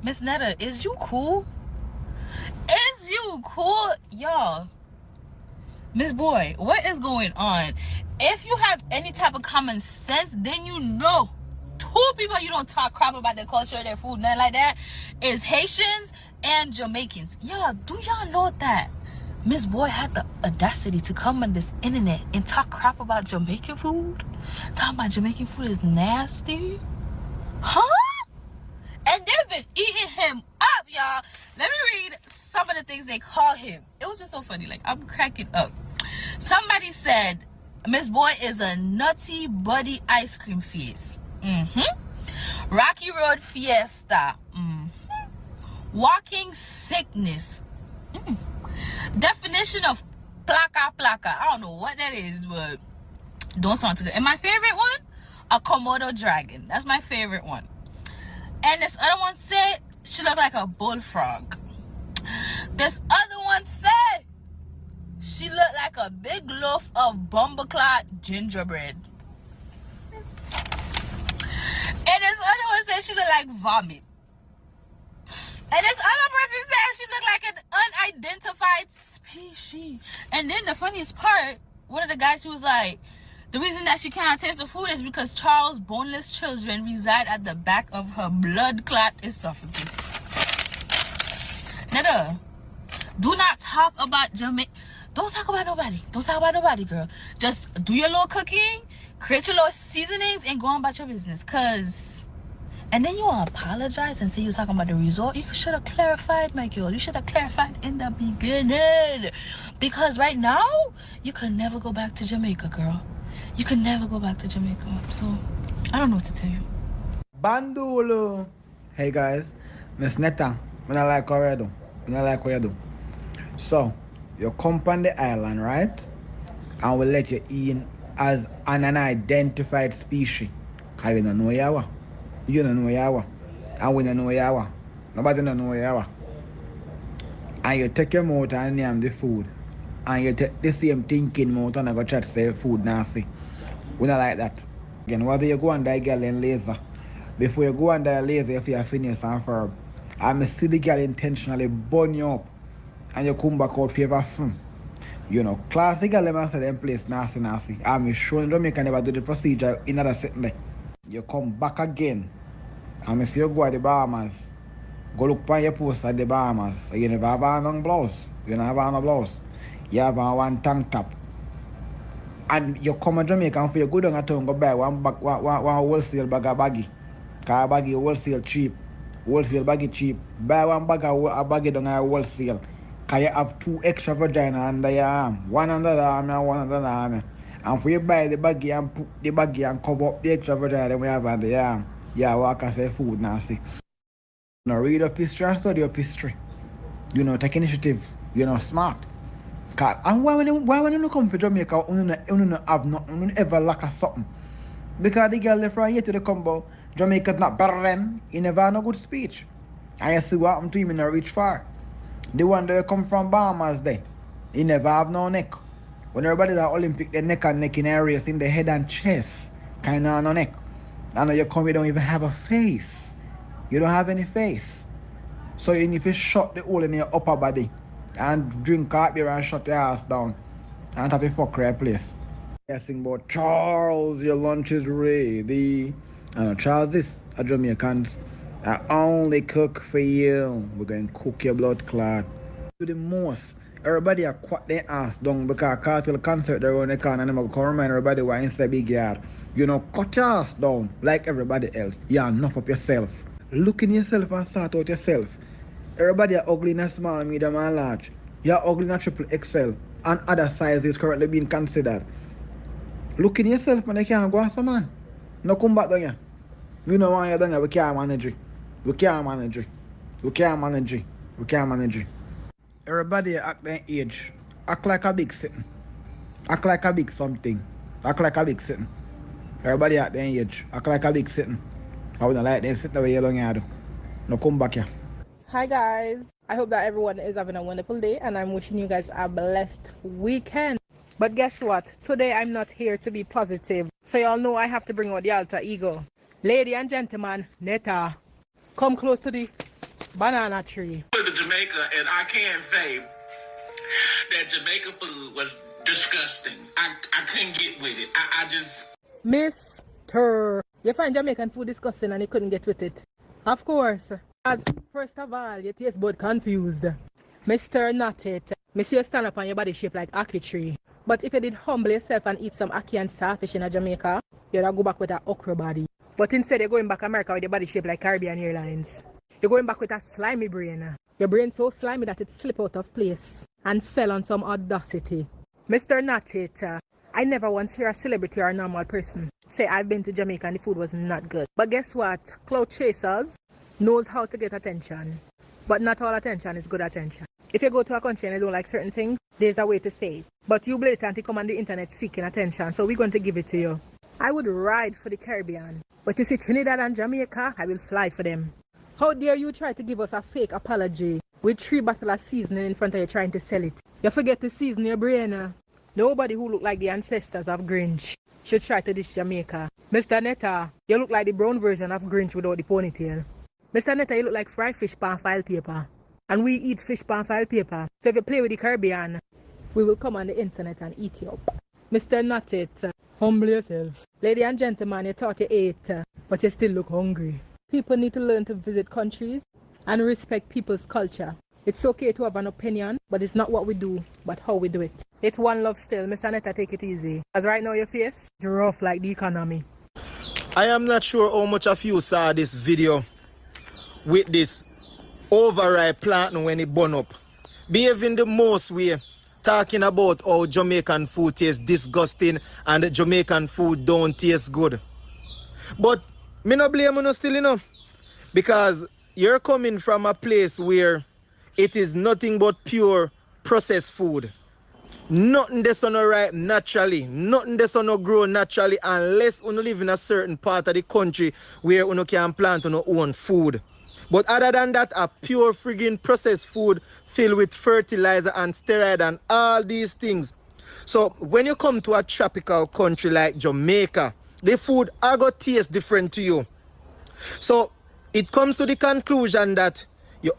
Miss Netta, is you cool? Is you cool? Y'all. Miss Boy, what is going on? If you have any type of common sense, then you know two people you don't talk crap about their culture, their food, nothing like that, is Haitians and Jamaicans. Y'all, do y'all know that Miss Boy had the audacity to come on this internet and talk crap about Jamaican food? Talking about Jamaican food is nasty? Huh? And they've been eating him up, y'all. Let me read some of the things they call him. It was just so funny. Like, I'm cracking up. Somebody said, Miss Boy is a nutty buddy ice cream face. Rocky Road Fiesta. Walking sickness. Definition of placa. I don't know what that is, but don't sound too good. And my favorite one, a Komodo dragon. That's my favorite one. And this other one said she looked like a bullfrog. This other one said she looked like a big loaf of bumbleclot gingerbread. And this other one said she looked like vomit. And this other person said she looked like an unidentified species. And then the funniest part, one of the guys, he was like, the reason that she can't taste the food is because Charles' boneless children reside at the back of her blood clot esophagus. Netta, do not talk about Jamaica. Don't talk about nobody. Don't talk about nobody, girl. Just do your little cooking, create your little seasonings, and go on about your business. And then you apologize and say you was talking about the result. You should have clarified, my girl. You should have clarified in the beginning. Because right now, you can never go back to Jamaica, girl. You can never go back to Jamaica. So, I don't know what to tell you. Bandolo. Hey guys, Miss Netta. I don't like what you do. I don't like what you do. So, you come on the island, right? And we'll let you in as an unidentified species. Because you don't know yawa. You don't know yawa. And we don't know yawa. Nobody don't know yawa. And you take your mouth and name the food. And you take the same thinking mouth and I go try to say food nasty. We don't like that. Again, whether you go and die girl in laser, before you go and die laser, if you are finished and firm, I see the girl intentionally burn you up and you come back out favor from. You know, classic girl them say them place nasty. I'm sure don't make never do the procedure in another setting there. You come back again. And see you go at the Bahamas. Go look on your post at the Bahamas. You never have on no blouse. You never have on no blouse. You have on one tank top. And you come to Jamaica and for you go down at town go buy one wholesale bag of baggy. Because a baggy wholesale cheap. Wholesale baggy cheap. Buy one bag of a baggy down at wholesale. Because you have two extra vagina under your arm. One under the arm and one under the arm. And for you buy the baggy and put the baggy and cover up the extra vagina that we have under your arm. Yeah, walk and say food nasty. Now read up history and study up history. You know, take initiative. You know, smart. And why when you come to Jamaica, you have nothing, you ever lack of something. Because the girl left from here to the combo, Jamaica's not better than, you never have no good speech. And you see what happened to him in the reach far. The one that come from Bahamas there, he never have no neck. When everybody that Olympic, the neck and neck in areas in the head and chest, kind of no neck. And you come, you don't even have a face. You don't have any face. So you need to shut the hole in your upper body and drink hot beer and shut your ass down and have a fuck right place. I sing about Charles, your lunch is ready. And Charles, this are Jamaicans. I only cook for you. We're going to cook your blood clot. Do the most. Everybody are quite their ass down because cartel concert they're on the corner and I'm going to remind everybody why inside big yard. You know, cut your ass down like everybody else. You enough of yourself. Look in yourself and sort out yourself. Everybody are ugly in a small, medium and large. You're ugly in a triple XL and other sizes currently being considered. Look in yourself and you can't go as a man. No come back down here. You know why you're down here, we can't manage it. We can't manage it. We can't manage it. We can't manage it. Everybody act their age. Act like a big sitting. Act like a big something. Act like a big sitting. Everybody act their age. Act like a big sitting. I wouldn't like them sitting the way you're down here. No come back here. Hi guys, I hope that everyone is having a wonderful day and I'm wishing you guys a blessed weekend. But guess what? Today I'm not here to be positive. So y'all know I have to bring out the alter ego. Lady and gentleman, Netta, come close to the Banana tree. To Jamaica, and I can say that Jamaica food was disgusting. I couldn't get with it. I just... Mr. You find Jamaican food disgusting and you couldn't get with it. Of course. As first of all, your taste bud confused. Mr. Not it. Miss you stand up on your body shape like ackee tree. But if you did humble yourself and eat some ackee and starfish in Jamaica, you'd go back with an okra body. But instead you're going back America with your body shape like Caribbean Airlines. You're going back with a slimy brain. Your brain so slimy that it slipped out of place and fell on some audacity. Mr. Not it. I never once hear a celebrity or a normal person say I've been to Jamaica and the food was not good. But guess what? Cloud chasers knows how to get attention. But not all attention is good attention. If you go to a country and you don't like certain things, there's a way to say it. But you blatantly come on the internet seeking attention, so we're going to give it to you. I would ride for the Caribbean, but you see Trinidad and Jamaica, I will fly for them. How dare you try to give us a fake apology with 3 bottles of seasoning in front of you trying to sell it? You forget to season your brain. Nobody who look like the ancestors of Grinch should try to dish Jamaica. Mr. Netta, you look like the brown version of Grinch without the ponytail. Mr. Netta, you look like fried fish pan file paper. And we eat fish pan file paper. So if you play with the Caribbean, we will come on the internet and eat you up. Mr. Not it, humble yourself. Lady and gentleman, you thought you ate, but you still look hungry. People need to learn to visit countries and respect people's culture. It's okay to have an opinion, but it's not what we do, but how we do it. It's one love still. Mr. Netta, take it easy. As right now your face is rough like the economy. I am not sure how much of you saw this video with this overripe plantain when it burn up. Behaving the most way, talking about how Jamaican food tastes disgusting and Jamaican food don't taste good. But me no blame you still, you know, because you're coming from a place where it is nothing but pure processed food. Nothing that's no ripe naturally, nothing that's no grow naturally unless you live in a certain part of the country where you can plant your own food. But other than that, a pure friggin' processed food filled with fertilizer and steroid and all these things. So when you come to a tropical country like Jamaica, the food are going to taste different to you. So it comes to the conclusion that you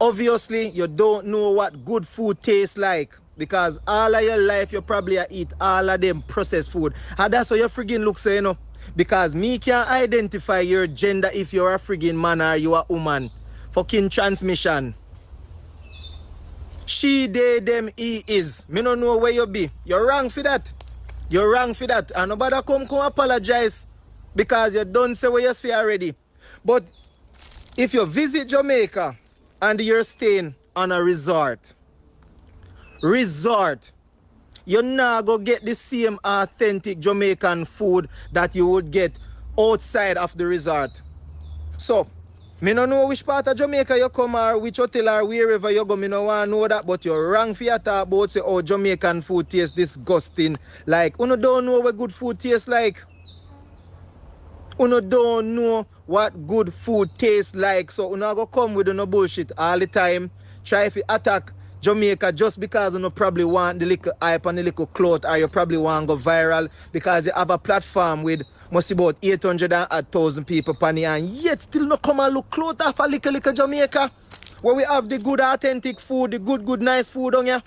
don't know what good food tastes like, because all of your life you probably eat all of them processed food. And that's how your friggin' look, so you know. Because me can't identify your gender if you're a friggin' man or you a woman. Fucking transmission. She, they, them, he, is. Me don't know where you be. You're wrong for that. You're wrong for that. And nobody come apologize because you don't say what you say already. But if you visit Jamaica and you're staying on a resort, you're not going to get the same authentic Jamaican food that you would get outside of the resort. So, me no know which part of Jamaica you come or which hotel or wherever you go. Me no want to know that, but you're wrong for your talk about say, oh, Jamaican food tastes disgusting. Like, you don't know what good food tastes like. You don't know what good food tastes like. So, you not go come with no bullshit all the time. Try to attack Jamaica just because you probably want the little hype and the little clout, or you probably want to go viral because you have a platform with must about 800,000 people pan here, and yet still not come and look close off a little Jamaica where we have the good authentic food, the good nice food on here.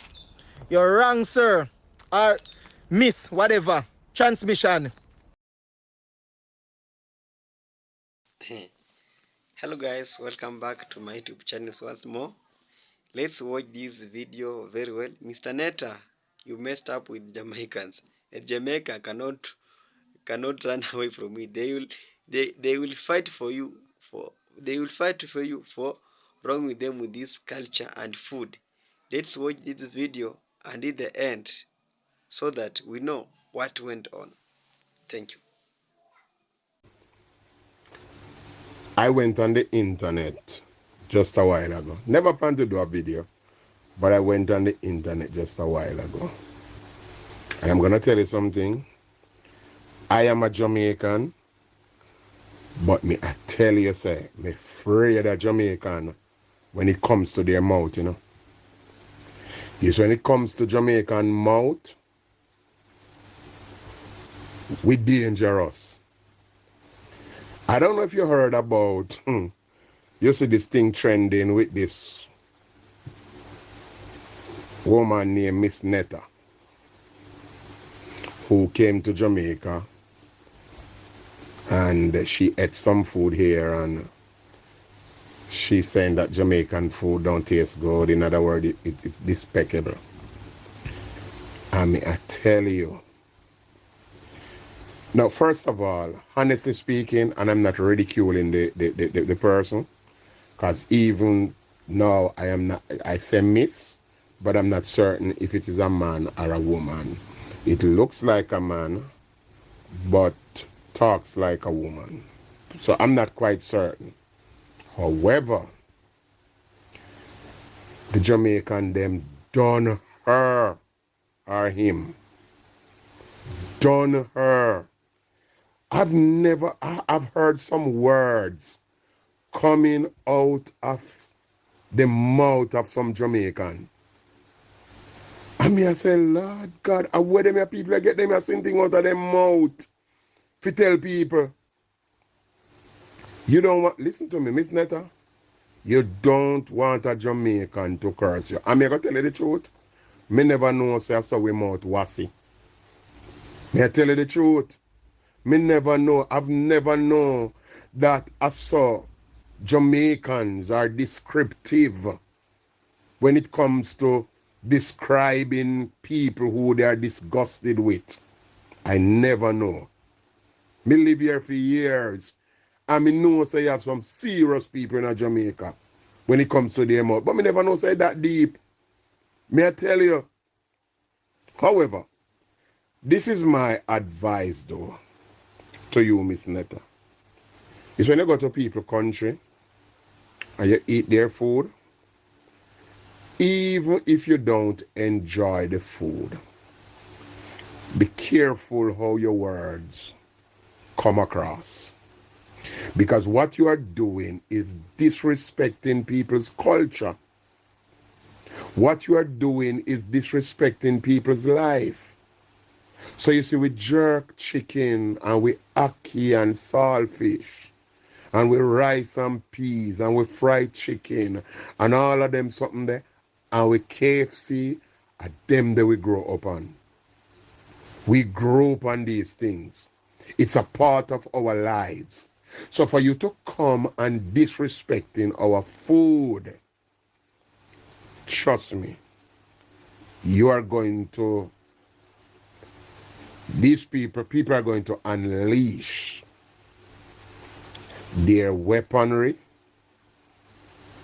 You're wrong, sir. Or miss, whatever. Transmission. Hello guys, welcome back to my YouTube channel once more. Let's watch this video very well. Mr. Netta, you messed up with Jamaicans, and Jamaica cannot run away from it. They will fight for you for wrong with them with this culture and food. Let's watch this video and at the end so that we know what went on. Thank you. I went on the internet just a while ago. Never planned to do a video, but I went on the internet just a while ago. And I'm going to tell you something. I am a Jamaican, but I tell you, say, me afraid of Jamaican when it comes to their mouth, you know. Yes, when it comes to Jamaican mouth, we dangerous. I don't know if you heard about You see this thing trending with this woman named Miss Netta, who came to Jamaica and she ate some food here, and she's saying that Jamaican food don't taste good. In other words, it's despicable. I mean, I tell you. Now, first of all, honestly speaking, and I'm not ridiculing the person, because even now I say miss, but I'm not certain if it is a man or a woman. It looks like a man, but talks like a woman. So I'm not quite certain. However, the Jamaican them done her or him. Done her. I've heard some words coming out of the mouth of some Jamaican. I mean, I say, Lord God, I where them here people get them a thing out of their mouth to tell people. You don't want, listen to me, Miss Netta. You don't want a Jamaican to curse you. I'm going to tell you the truth. Me never know say I saw we mouth wassy. May I tell you the truth? Me never know. I've never known that I saw Jamaicans are descriptive when it comes to describing people who they are disgusted with. I never know. Me live here for years. And me know say you have some serious people in Jamaica when it comes to their mouth. But me never know say that deep. May I tell you? However, this is my advice though to you, Miss Netta. Is when you go to people's country and you eat their food, even if you don't enjoy the food, be careful how your words come across. Because what you are doing is disrespecting people's culture. What you are doing is disrespecting people's life. So you see, we jerk chicken and we ackee and saltfish and we rice and peas and we fried chicken and all of them something there, and we KFC, and them that we grow up on. We grow up on these things. It's a part of our lives. So for you to come and disrespecting our food, trust me, you are going to, these people are going to unleash their weaponry,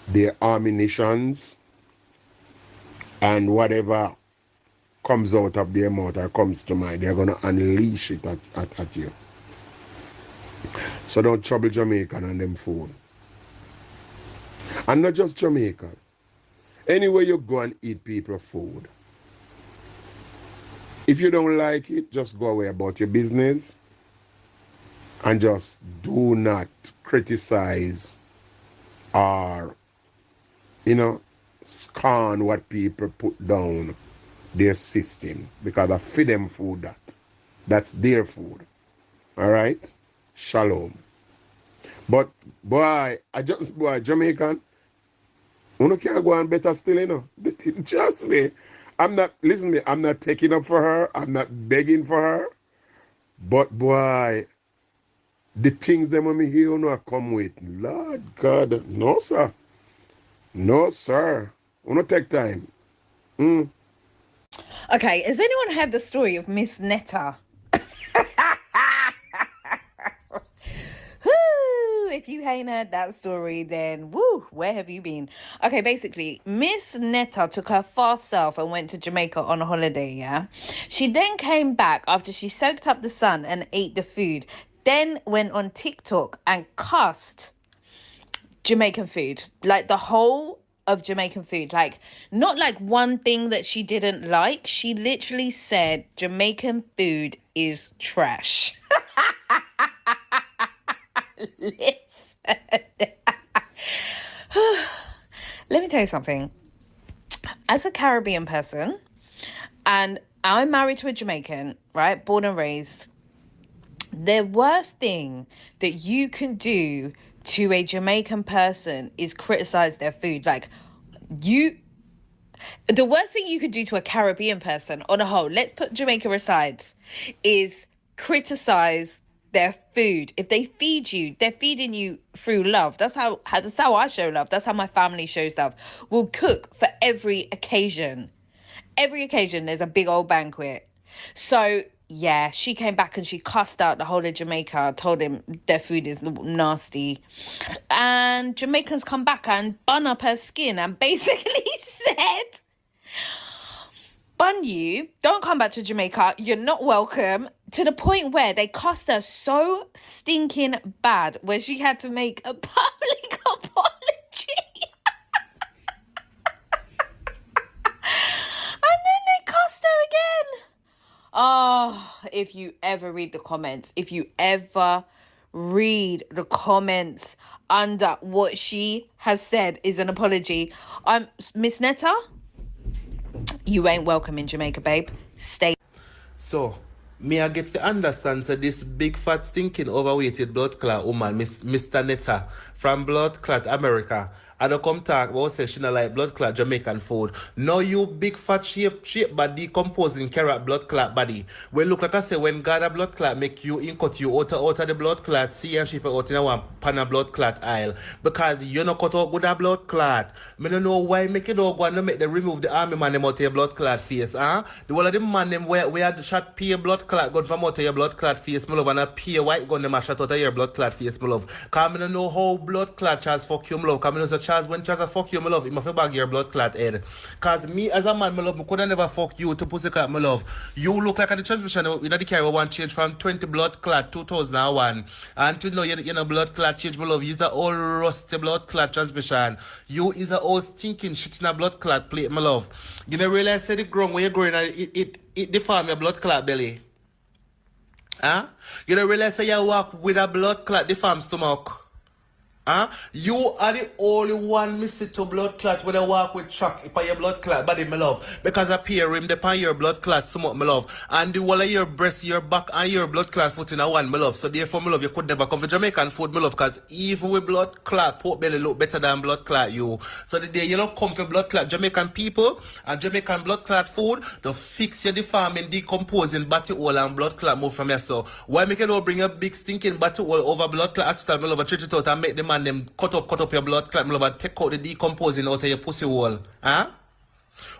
their ammunitions, and whatever comes out of their mouth or comes to mind, they're going to unleash it at you. So don't trouble Jamaican and them food. And not just Jamaican. Anywhere you go and eat people food, if you don't like it, just go away about your business and just do not criticize or, scorn what people put down their system, because I feed them food that's their food. All right? Shalom. But boy, Jamaican, you can't go on better still, Trust me. I'm not taking up for her. I'm not begging for her. But boy, the things them when me hear come with. Lord God, no sir. No sir. Take time. Okay, has anyone heard the story of Miss Netta? Whoo, if you ain't heard that story, then woo, where have you been? Okay, basically, Miss Netta took her fast self and went to Jamaica on a holiday, yeah? She then came back after she soaked up the sun and ate the food, then went on TikTok and cussed Jamaican food, like the whole of Jamaican food, like not like one thing that she didn't like. She literally said Jamaican food is trash. Listen. Let me tell you something. As a Caribbean person, and I'm married to a Jamaican, right, born and raised, the worst thing that you can do to a Jamaican person is criticize their food. Like, the worst thing you could do to a Caribbean person on a whole, let's put Jamaica aside, is criticize their food. If they feed you, they're feeding you through love. That's how I show love. That's how my family shows love. We'll cook for every occasion. Every occasion there's a big old banquet. So yeah, she came back and she cussed out the whole of Jamaica, told him their food is nasty. And Jamaicans come back and bun up her skin and basically said, bun you, don't come back to Jamaica, you're not welcome. To the point where they cussed her so stinking bad where she had to make a public apology. And then they cussed her again. Oh, if you ever read the comments, under what she has said is an apology, Miss Netta, you ain't welcome in Jamaica, babe. Stay. So, me I get to understand so this big fat stinking overweighted blood clot woman, Mr. Netta from Blood Clot America. I don't come talk about say she not like blood clot Jamaican food. No, you big fat shape but decomposing carrot blood clot body. Well, look like I say when God a blood clot make you cut you out of the blood clot, see and ship out in a one pan of blood clot aisle. Because you not cut out with a blood clot. Me don't know why make it all go and make them remove the army man them out of your blood clot face, huh? The one of them man them where the shot pay blood clot gun from out of your blood clot face, my love, and a pay white gun them a shot out of your blood clot face, my love. Cause me don't know how blood clot Charles fuck you, my love. Cause me know so Charles when Charles fuck you, my love, him have to bag your blood clot head. Cause me as a man, my love, me coulda never fuck you to pussy clot, my love. You look like the transmission in the carry one change from 20 blood clot 2001 until now you know blood clot change, my love. You's a old rusty blood clot transmission. You is a old stinking shit in a blood clot plate, my love. You know realize that the ground where you're growing it deform your blood clot belly. Huh? You don't realize that you walk with a blood clot deform stomach. Huh? You are the only one missing to blood clot when I walk with truck upon your blood clot body, my love. Because I peer rim upon your blood clot stomach, my love. And the whole of your breast, your back, and your blood clot foot in a one, my love. So therefore, my love, you could never come for Jamaican food, my love. Because even with blood clot, pork belly look better than blood clot, you. So the day you don't come for blood clot Jamaican people and Jamaican blood clot food, to fix your deforming, decomposing body hole and blood clot move from your so. Why make it all bring a big stinking body hole over blood clot hospital, my love, and treat it out and make them and them cut up your blood clot, my love, and take out the decomposing out of your pussy hole. Huh?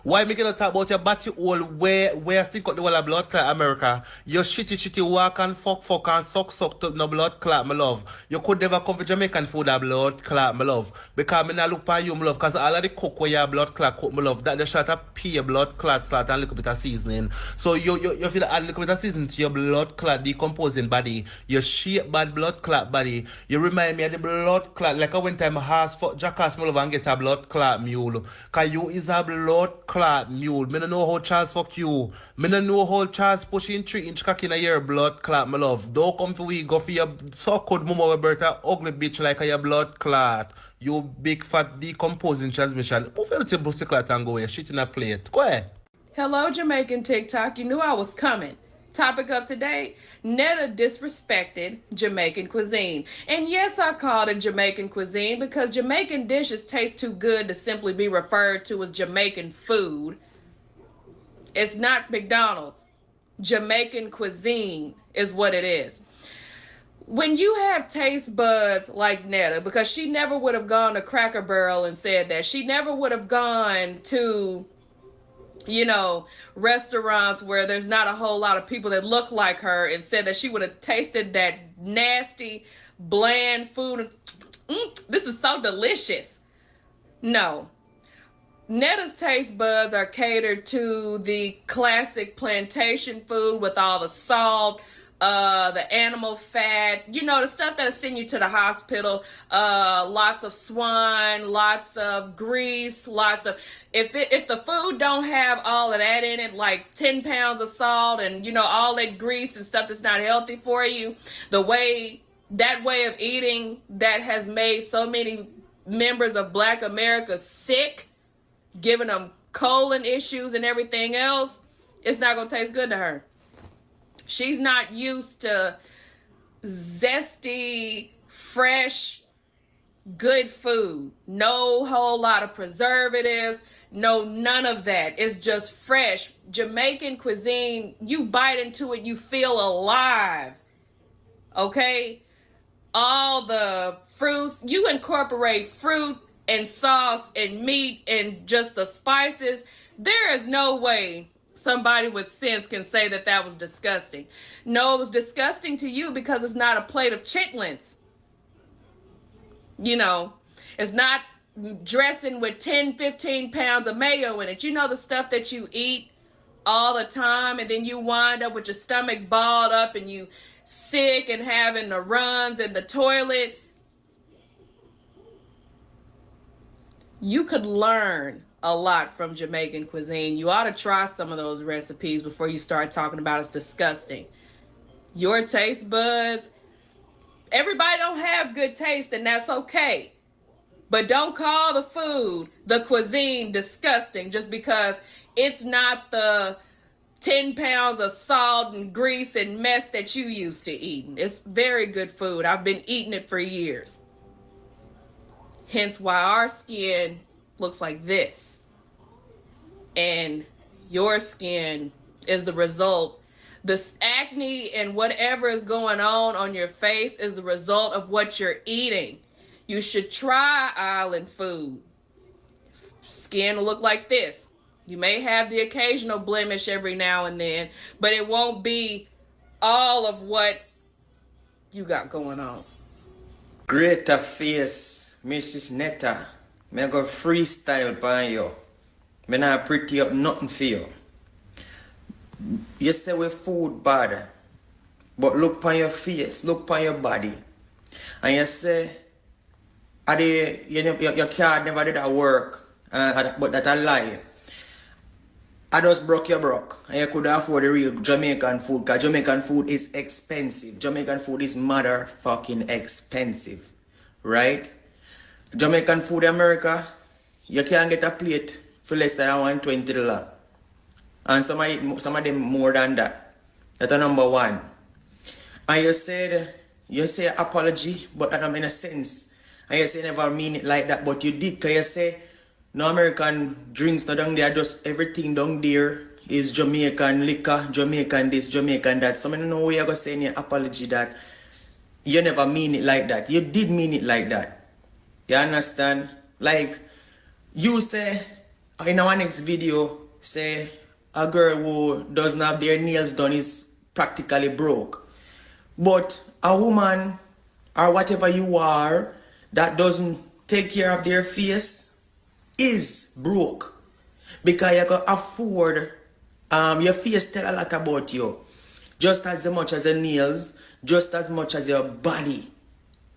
Why make you talk about your body hole where still got the whole of blood clot America? You shitty walk and fuck and suck to no blood clot, my love. You could never come for Jamaican food a blood clot, my love. Because me not look for you, my love, because all of the cook where your blood clot cook, my love, that they shot a pea blood clot salt and a little bit of seasoning. So you feel add a little bit of seasoning to your blood clot decomposing body, your shape bad blood clot body. You remind me of the blood clot, like I went time horse fuck jackass, my love, and get a blood clot mule. Cause you is a blood clot mule. Me no know how Charles fuck you. Me no know how Charles pushing 3-inch cock in a your blood clot, my love. Don't come for we go for your so cold mama we birth a ugly bitch like a your blood clot. You big fat decomposing transmission. Move your little pussy clot and go away. Shit in a plate. Go ahead. Hello, Jamaican TikTok. You knew I was coming. Topic of today, Netta disrespected Jamaican cuisine. And yes, I called it Jamaican cuisine because Jamaican dishes taste too good to simply be referred to as Jamaican food. It's not McDonald's. Jamaican cuisine is what it is. When you have taste buds like Netta, because she never would have gone to Cracker Barrel and said that. She never would have gone to restaurants where there's not a whole lot of people that look like her and said that she would have tasted that nasty, bland food. This is so delicious. No. Netta's taste buds are catered to the classic plantation food with all the salt, the animal fat, the stuff that'll send you to the hospital, lots of swine, lots of grease, lots of, if the food don't have all of that in it, like 10 pounds of salt and, all that grease and stuff that's not healthy for you, that way of eating that has made so many members of Black America sick, giving them colon issues and everything else, it's not going to taste good to her. She's not used to zesty, fresh, good food. No whole lot of preservatives. No, none of that. It's just fresh. Jamaican cuisine, you bite into it, you feel alive. Okay? All the fruits, you incorporate fruit and sauce and meat and just the spices. There is no way somebody with sense can say that that was disgusting. No, it was disgusting to you because it's not a plate of chitlins. You know, it's not dressing with 10, 15 pounds of mayo in it. You know, the stuff that you eat all the time, and then you wind up with your stomach balled up and you sick and having the runs in the toilet. You could learn a lot from Jamaican cuisine. You ought to try some of those recipes before you start talking about it's disgusting. Your taste buds, everybody don't have good taste, and that's okay. But don't call the food, the cuisine, disgusting just because it's not the 10 pounds of salt and grease and mess that you used to eating. It's very good food. I've been eating it for years. Hence why our skin looks like this. And your skin is the result. This acne and whatever is going on your face is the result of what you're eating. You should try island food. Skin will look like this. You may have the occasional blemish every now and then, but it won't be all of what you got going on. Greater face, Mrs. Netta. Me go freestyle by you. Me not pretty up nothing for you. You say we food bad, but look on your face, look on your body. And you say, your card never did that work, but that a lie. I just broke your broke, and you could afford the real Jamaican food, because Jamaican food is expensive. Jamaican food is motherfucking expensive, right? Jamaican food in America, you can't get a plate for less than $120. And some of them more than that. That's number one. And you say apology, but that don't make no sense. And you say never mean it like that, but you did, because you say no American drinks, no down there, just everything down there is Jamaican liquor, Jamaican this, Jamaican that. So I don't know where you're going to say in your apology that you never mean it like that. You did mean it like that. You understand? Like, you say, in our next video, say, a girl who doesn't have their nails done is practically broke. But a woman, or whatever you are, that doesn't take care of their face, is broke, because you can afford your face tell a lot about you, just as much as your nails, just as much as your body.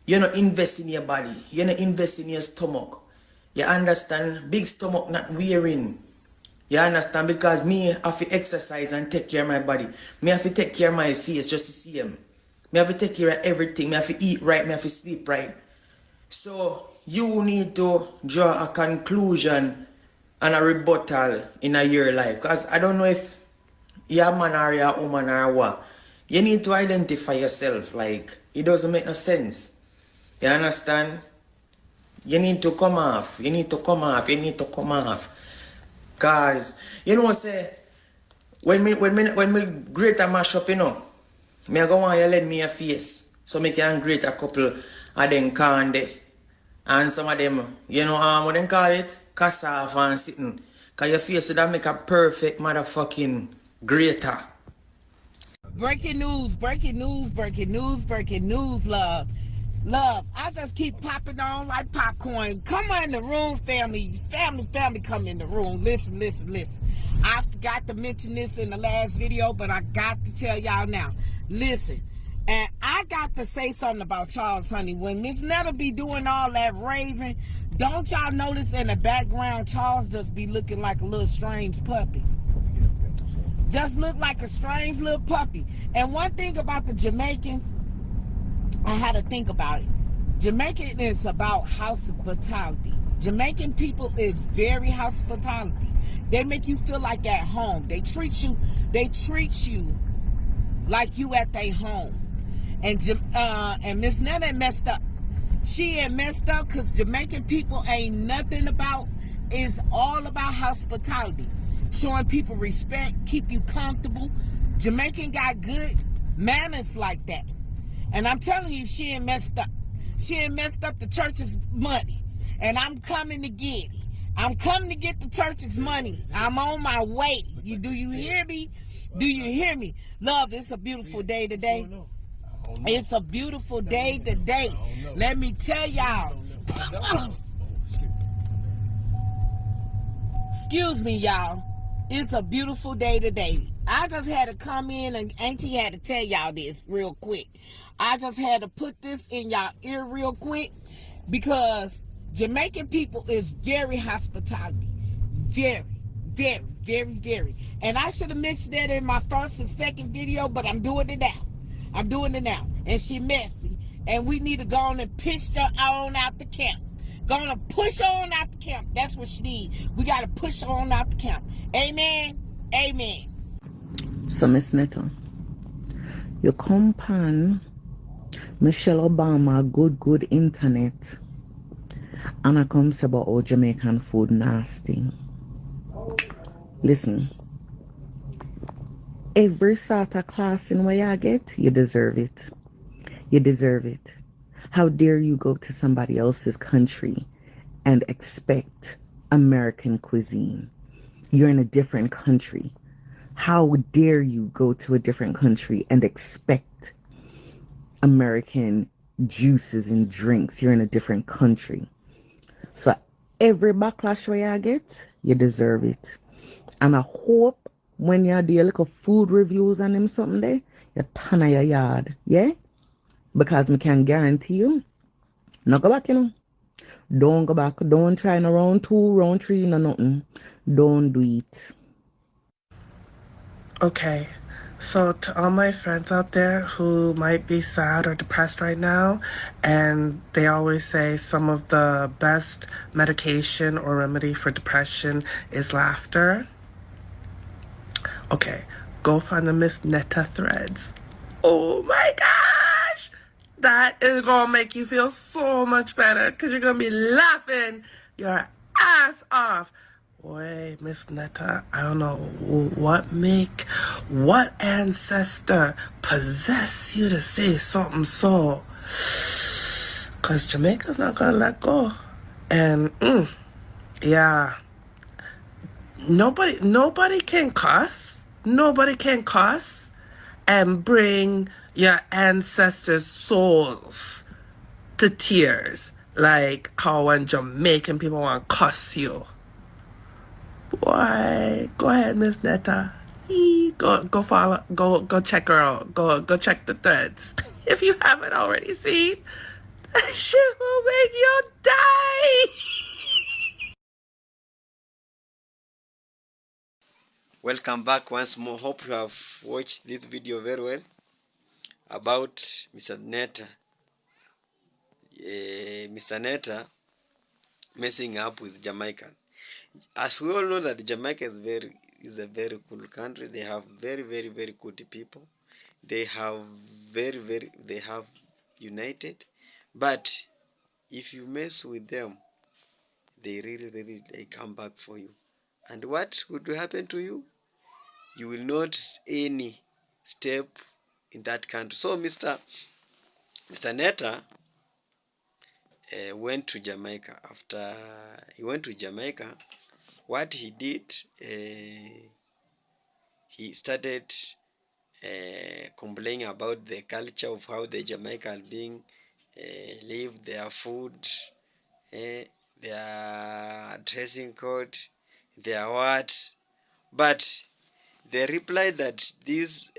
You don't invest in your body, you don't invest in your stomach. You understand? Big stomach not wearing. You understand? Because me have to exercise and take care of my body. Me have to take care of my face just to see him. Me have to take care of everything. Me have to eat right, me have to sleep right. So you need to draw a conclusion and a rebuttal in your life. Because I don't know if you're a man or you're a woman or what. You need to identify yourself. Like, it doesn't make no sense. You understand? You need to come off. You need to come off. You need to come off. Because, you know what I say? When me grate a mash up, you know, me I go want you lend me a face. So me can grate a couple of them candy. And some of them, you know, what they call it? Cassava and sitting. Because your face would make a perfect motherfucking grater. Breaking news, breaking news, breaking news, breaking news, love. Love, I just keep popping on like popcorn. Come on in the room, family. Family, come in the room. Listen. I forgot to mention this in the last video, but I got to tell y'all now. Listen. And I got to say something about Charles, honey. When Miss Netta be doing all that raving, don't y'all notice in the background, Charles just be looking like a little strange puppy. Just look like a strange little puppy. And one thing about the Jamaicans, I had to think about it. Jamaican is about hospitality. Jamaican people is very hospitality. They make you feel like at home. They treat you like you at their home. And Miss Netta messed up. She ain't messed up because Jamaican people ain't nothing about, it's all about hospitality. Showing people respect, keep you comfortable. Jamaican got good manners like that. And I'm telling you, she ain't messed up. She ain't messed up the church's money. And I'm coming to get it. I'm coming to get the church's money. I'm on my way. Do you hear me? Do you hear me? Love, it's a beautiful day today. It's a beautiful day today. Let me tell y'all. Excuse me, y'all. It's a beautiful day today. I just had to come in and Auntie had to tell y'all this real quick. I just had to put this in y'all ear real quick because Jamaican people is very hospitality. Very, very, very, very. And I should have mentioned that in my first and second video, but I'm doing it now. I'm doing it now. And she messy. And we need to go on and push her on out the camp. Gonna push her on out the camp. That's what she need. We gotta push her on out the camp. Amen. Amen. So, Miss Netta, you come pan Michelle Obama good internet, and I come say about all Jamaican food nasty. Listen, every sort of class in where you get, you deserve it. You deserve it. How dare you go to somebody else's country and expect American cuisine? You're in a different country. How dare you go to a different country and expect American juices and drinks? You're in a different country. So every backlash where you get, you deserve it. And I hope when you do your little food reviews and them something there, you turn your yard. Yeah? Because I can guarantee you, no go back, you know. Don't go back. Don't try no round 2, round 3, no nothing. Don't do it. Okay, so to all my friends out there who might be sad or depressed right now, and they always say some of the best medication or remedy for depression is laughter. Okay, go find the Miss Netta threads. Oh my gosh! That is gonna make you feel so much better because you're gonna be laughing your ass off. Boy, Miss Netta, I don't know what ancestor possess you to say something so, because Jamaica's not gonna let go. And yeah, nobody can cuss. Nobody can cuss and bring your ancestors' souls to tears like how when Jamaican people want to cuss you. Boy, go ahead, Miss Netta. Go follow, go check her out. Go check the threads. If you haven't already seen, that shit will make you die. Welcome back once more. Hope you have watched this video very well about Mr. Netta. Mr. Netta messing up with Jamaican. As we all know that Jamaica is a very cool country. They have very good people. They have they have united. But if you mess with them, they really they come back for you. And what would happen to you? You will not any step in that country. So Mr. Netta went to Jamaica. After he went to Jamaica, what he did, he started complaining about the culture of how the Jamaican being live, their food, their dressing code, their what. But the reply that this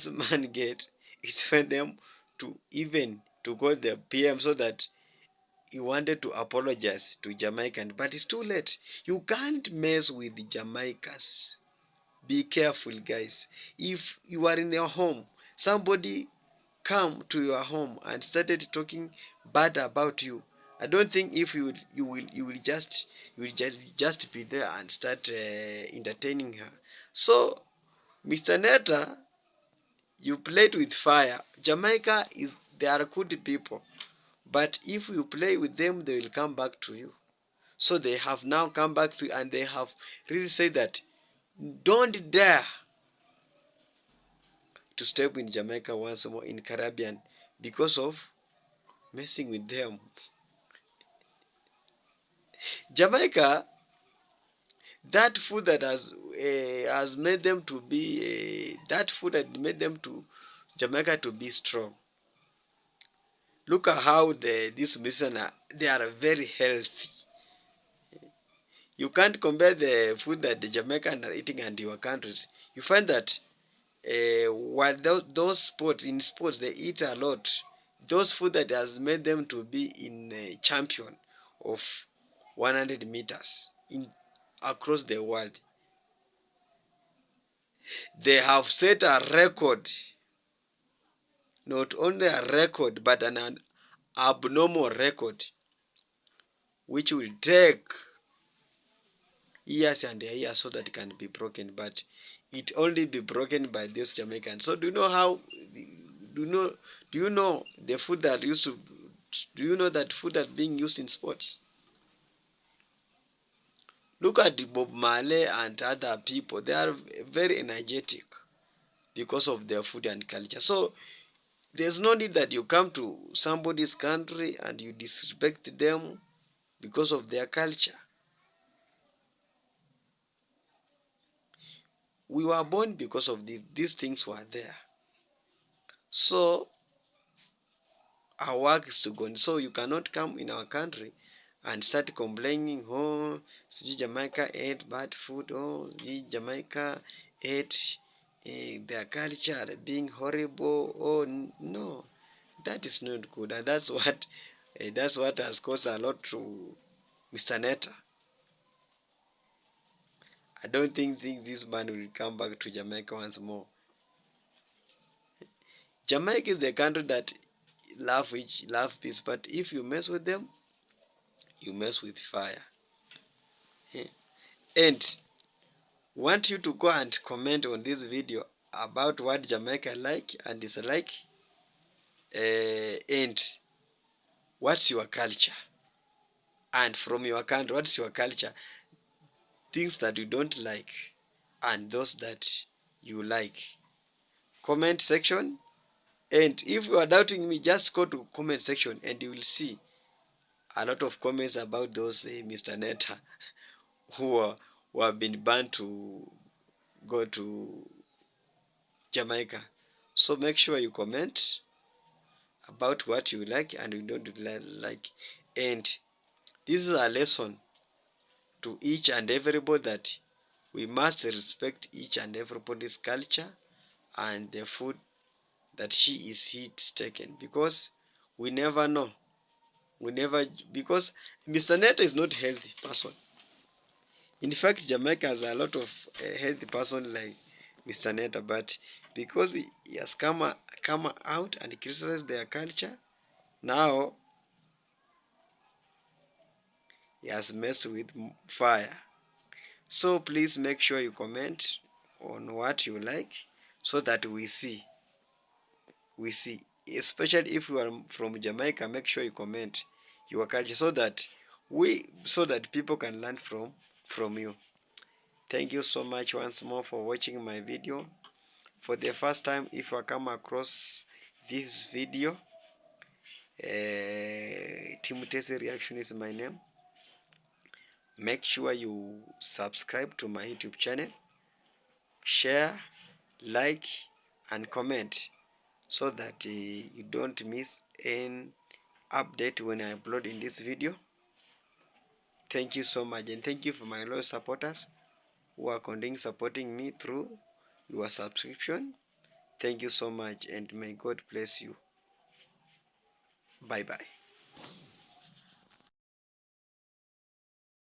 man get is for them to even to go the PM, so that he wanted to apologize to Jamaican, but it's too late. You can't mess with the Jamaicans. Be careful, guys. If you are in your home, somebody come to your home and started talking bad about you, I don't think if you will just be there and start entertaining her. So Mr. Netta, you played with fire. Jamaica is, they are good people, But if you play with them, they will come back to you. So they have now come back to you, and they have really said that don't dare to step in Jamaica once more in Caribbean because of messing with them. Jamaica, that food that has made them to be that food that made them to Jamaica to be strong. Look at how these Muslims they are very healthy. You can't compare the food that the Jamaicans are eating and your countries. You find that while those sports in sports they eat a lot, those food that has made them to be in a champion of 100 meters in across the world. They have set a record, not only a record but an abnormal record, which will take years and years so that it can be broken, but it only be broken by this Jamaicans. So do you know how? Do you know? Do you know the food that used to? Do you know that food that being used in sports? Look at the Bob Marley and other people. They are very energetic because of their food and culture. So there's no need that you come to somebody's country and you disrespect them because of their culture. We were born because of these things were there. So our work is to go on. So you cannot come in our country and start complaining, oh, Jamaica ate bad food, oh, Jamaica ate their culture being horrible. Oh, no, that is not good. And that's what has caused a lot to Mr. Netta. I don't think this man will come back to Jamaica once more. Jamaica is the country that love peace, but if you mess with them, you mess with fire. And want you to go and comment on this video about what Jamaica like and dislike, and what's your culture, and from your country what's your culture, things that you don't like and those that you like. Comment section. And if you are doubting me, just go to comment section and you will see a lot of comments about those Mr. Netta who have been banned to go to Jamaica. So make sure you comment about what you like and you don't like. And this is a lesson to each and everybody that we must respect each and everybody's culture and the food that he's taken, because we never know. Because Mr. Netta is not a healthy person. In fact, Jamaica has a lot of healthy person like Mr. Netta, but because he has come out and criticized their culture, now he has messed with fire. So please make sure you comment on what you like so that we see. Especially if you are from Jamaica, make sure you comment your culture so that people can learn from you. Thank you so much once more for watching my video. For the first time, if you come across this video, Timothy's Reaction is my name. Make sure you subscribe to my YouTube channel, share, like, and comment so that you don't miss any update when I upload in this video. Thank you so much, and thank you for my loyal supporters who are continuing supporting me through your subscription. Thank you so much, and may God bless you. Bye bye.